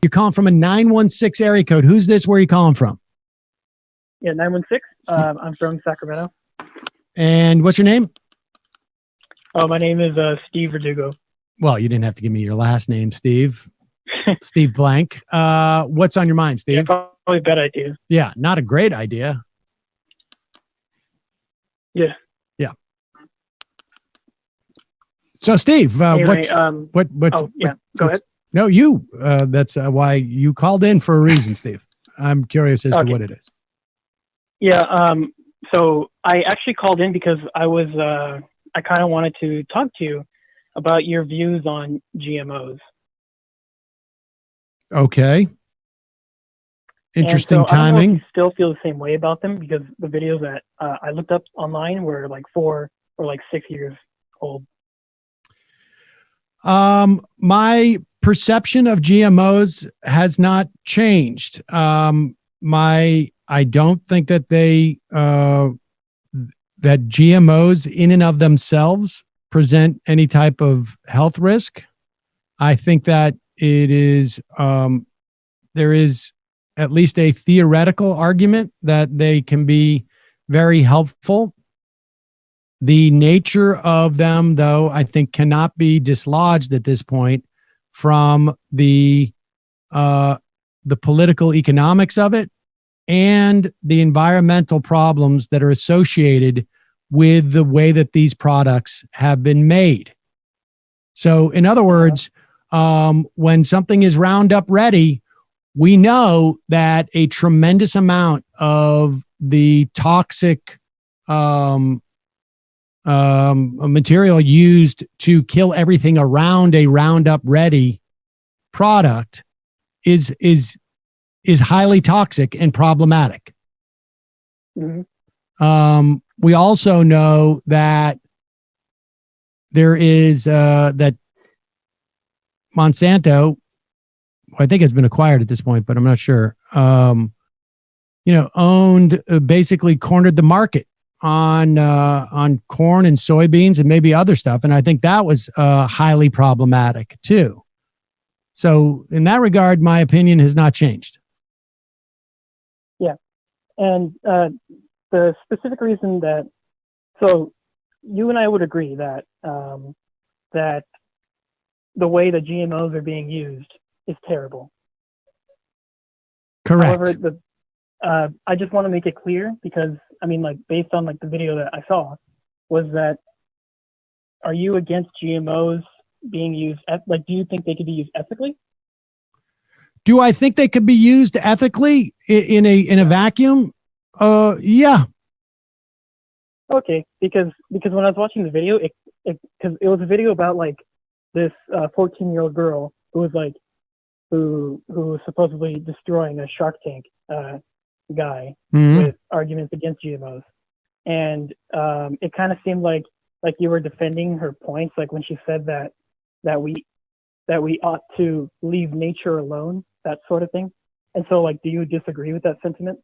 You're calling from a 916 area code. Who's this? Where are you calling from? Yeah, 916. I'm from Sacramento. And what's your name? Oh, my name is Steve Verdugo. Well, you didn't have to give me your last name, Steve. Steve Blank. What's on your mind, Steve? Yeah, probably a bad idea. Yeah, not a great idea. Yeah. Yeah. So, Steve, anyway, what's go ahead. No, you. That's why you called in for a reason, Steve. I'm curious as to what it is. Yeah. So I actually called in because I kind of wanted to talk to you about your views on GMOs. Okay. Interesting timing. I don't know if you still feel the same way about them, because the videos that I looked up online were like 4 or like 6 years old. My perception of GMOs has not changed. I don't think that that GMOs in and of themselves present any type of health risk. I think that it is, there is at least a theoretical argument that they can be very helpful. The nature of them, though, I think cannot be dislodged at this point from the political economics of it and the environmental problems that are associated with the way that these products have been made. So, in other words, when something is Roundup ready, we know that a tremendous amount of the toxic material used to kill everything around a Roundup ready product is highly toxic and problematic. Mm-hmm. We also know that there is that Monsanto, I think it's been acquired at this point, but I'm not sure. Owned, basically cornered the market on corn and soybeans and maybe other stuff, and I think that was highly problematic too. So, in that regard, my opinion has not changed. Yeah, and the specific reason that, so you and I would agree that that the way that GMOs are being used is terrible. Correct. However, I just want to make it clear, because I mean, like, based on like the video that I saw, was that, are you against GMOs being used? Do you think they could be used ethically? Do I think they could be used ethically in a vacuum? Yeah. Okay, because when I was watching the video, because it was a video about like this 14-year-old girl who was like who was supposedly destroying a Shark Tank guy with arguments against GMOs, and it kind of seemed like you were defending her points, like when she said that we ought to leave nature alone, that sort of thing. And so, like, do you disagree with that sentiment?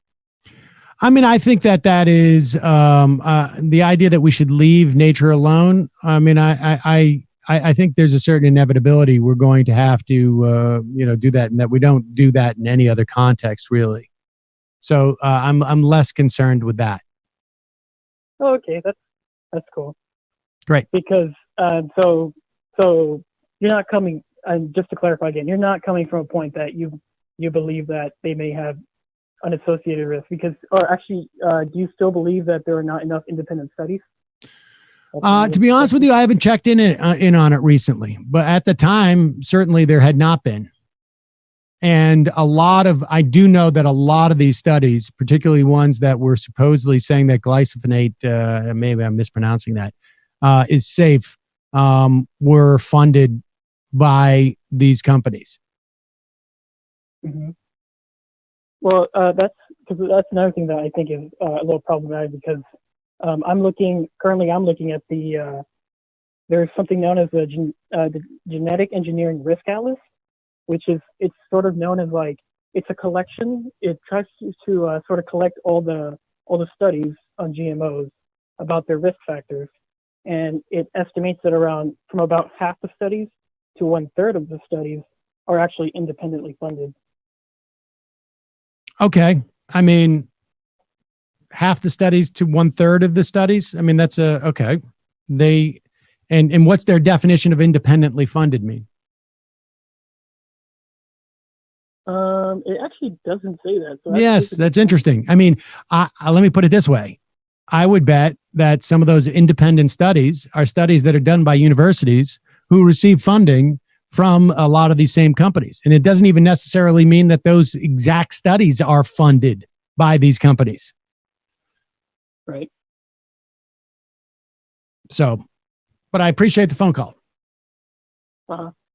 I mean, I think that is the idea that we should leave nature alone. I mean, I think there's a certain inevitability we're going to have to do that, and that we don't do that in any other context, really. So I'm less concerned with that. Oh, okay, that's cool. Great. Because so you're not coming. Just to clarify again, you're not coming from a point that you believe that they may have unassociated risk, because, or actually, do you still believe that there are not enough independent studies? To be honest with you, I haven't checked in on it recently, but at the time, certainly there had not been. And I do know that a lot of these studies, particularly ones that were supposedly saying that glyphosate, maybe I'm mispronouncing that, is safe, were funded by these companies. Mm-hmm. Well, that's another thing that I think is a little problematic, because I'm looking at there's something known as the Genetic Engineering Risk Atlas, which it's sort of known as, like, it's a collection. It tries to sort of collect all the studies on GMOs about their risk factors, and it estimates that around from about half the studies to 1/3 of the studies are actually independently funded. Okay. I mean, half the studies to 1/3 of the studies. I mean, that's okay. They, and what's their definition of independently funded mean? It actually doesn't say that. So Yes, that's interesting. I mean, let me put it this way. I would bet that some of those independent studies are studies that are done by universities who receive funding from a lot of these same companies. And it doesn't even necessarily mean that those exact studies are funded by these companies. Right. So, but I appreciate the phone call. Uh-huh.